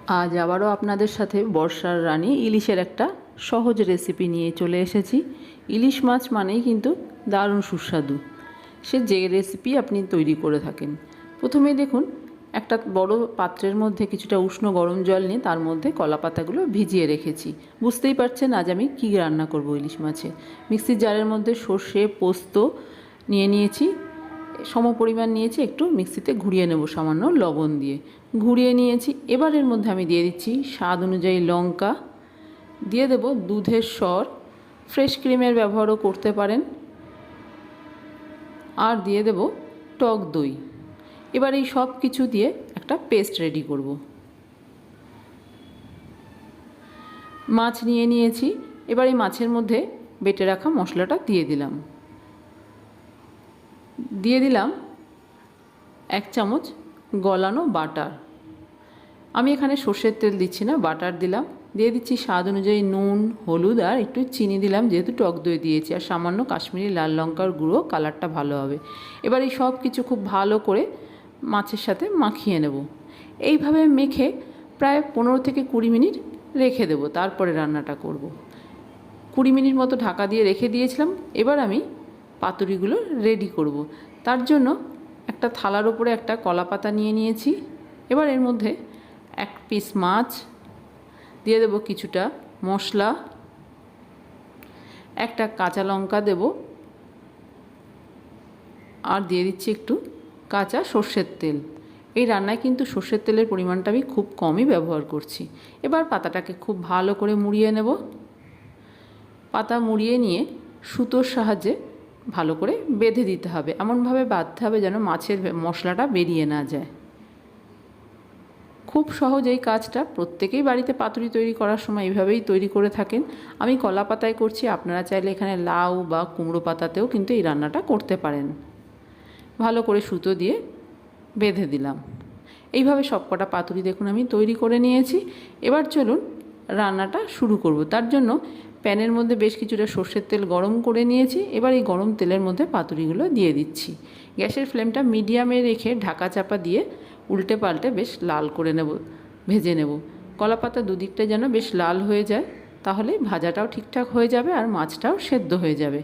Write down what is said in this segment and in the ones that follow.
আজ আবারও আপনাদের সাথে বর্ষার রানী ইলিশের একটা সহজ রেসিপি নিয়ে চলে এসেছি। ইলিশ মাছ মানেই কিন্তু দারুণ সুস্বাদু, সে যে রেসিপি আপনি তৈরি করে থাকেন। প্রথমেই দেখুন, একটা বড় পাত্রের মধ্যে কিছুটা উষ্ণ গরম জল নিয়ে তার মধ্যে কলা পাতাগুলো ভিজিয়ে রেখেছি। বুঝতেই পারছেন আজ আমি কী রান্না করব ইলিশ মাছে। মিক্সির জারের মধ্যে সর্ষে পোস্ত নিয়ে নিয়েছি, সমপরিমাণ নিয়েছি, একটু মিক্সিতে ঘুরিয়ে নেব সামান্য লবণ দিয়ে। ঘুরিয়ে নিয়েছি। এবার এর মধ্যে আমি দিয়ে দিচ্ছি স্বাদ অনুযায়ী লঙ্কা, দিয়ে দেব দুধের সর, ফ্রেশ ক্রিমের ব্যবহারও করতে পারেন, আর দিয়ে দেব টক দই। এবার এই সব কিছু দিয়ে একটা পেস্ট রেডি করব। মাছ নিয়ে নিয়েছি। এবার এই মাছের মধ্যে বেটে রাখা মশলাটা দিয়ে দিলাম। দিয়ে দিলাম 1 চামচ গলানো বাটার। আমি এখানে সর্ষের তেল দিচ্ছি না, বাটার দিলাম। দিয়ে দিচ্ছি স্বাদ অনুযায়ী নুন, হলুদ আর একটু চিনি দিলাম, যেহেতু টক দই দিয়েছি, আর সামান্য কাশ্মীরি লাল লঙ্কার গুঁড়ো, কালারটা ভালো হবে। এবার এই সব কিছু খুব ভালো করে মাছের সাথে মাখিয়ে নেব। এইভাবে মেখে প্রায় 15 থেকে 20 মিনিট রেখে দেব, তারপরে রান্নাটা করব। 20 মিনিট মতো ঢাকা দিয়ে রেখে দিয়েছিলাম। এবার আমি পাতুরিগুলো রেডি করব। তার জন্য একটা থালার উপরে একটা কলা পাতা নিয়ে নিয়েছি। এবার এর মধ্যে 1 পিস মাছ দিয়ে দেব, কিছুটা মশলা, একটা কাঁচা লঙ্কা দেব, আর দিয়ে দিচ্ছি একটু কাঁচা সর্ষের তেল। এই রান্নায় কিন্তু সর্ষের তেলের পরিমাণটা আমি খুব কমই ব্যবহার করছি। এবার পাতাটাকে খুব ভালো করে মুড়িয়ে নেব। পাতা মুড়িয়ে নিয়ে সুতোর সাহায্যে ভালো করে বেঁধে দিতে হবে, এমনভাবে বাঁধতে হবে যেন মাছের মশলাটা বেরিয়ে না যায়। খুব সহজ এই কাজটা, প্রত্যেকেই বাড়িতে পাতুরি তৈরি করার সময় এইভাবেই তৈরি করে থাকেন। আমি কলা পাতায় করছি, আপনারা চাইলে এখানে লাউ বা কুমড়ো পাতাতেও কিন্তু এই রান্নাটা করতে পারেন। ভালো করে সুতো দিয়ে বেঁধে দিলাম। এইভাবে সবকটা পাতুরি দেখুন আমি তৈরি করে নিয়েছি। এবার চলুন রান্নাটা শুরু করব। তার জন্য প্যানের মধ্যে বেশ কিছুটা সর্ষের তেল গরম করে নিয়েছি। এবার এই গরম তেলের মধ্যে পাতুরিগুলো দিয়ে দিচ্ছি। গ্যাসের ফ্লেমটা মিডিয়ামে রেখে ঢাকা চাপা দিয়ে উল্টে পাল্টে বেশ লাল করে নেব, ভেজে নেব। কলা পাতা দুদিকটা যেন বেশ লাল হয়ে যায়, তাহলে ভাজাটাও ঠিকঠাক হয়ে যাবে আর মাছটাও সেদ্ধ হয়ে যাবে।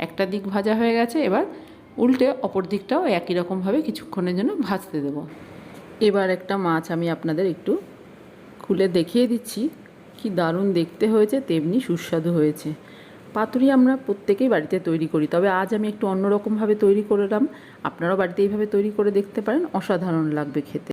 একটা দিক ভাজা হয়ে গেছে, এবার উল্টে অপর দিকটাও একই রকমভাবে কিছুক্ষণের জন্য ভাজতে দেব। এবার একটা মাছ আমি আপনাদের একটু খুলে দেখিয়ে দিচ্ছি, কি দারুণ দেখতে হয়েছে, তেমনি সুস্বাদু হয়েছে। পাতুরি আমরা প্রত্যেকেই বাড়িতে তৈরি করি, তবে আজ আমি একটু অন্যরকমভাবে তৈরি করলাম। আপনারাও বাড়িতে এইভাবে তৈরি করে দেখতে পারেন, অসাধারণ লাগবে খেতে।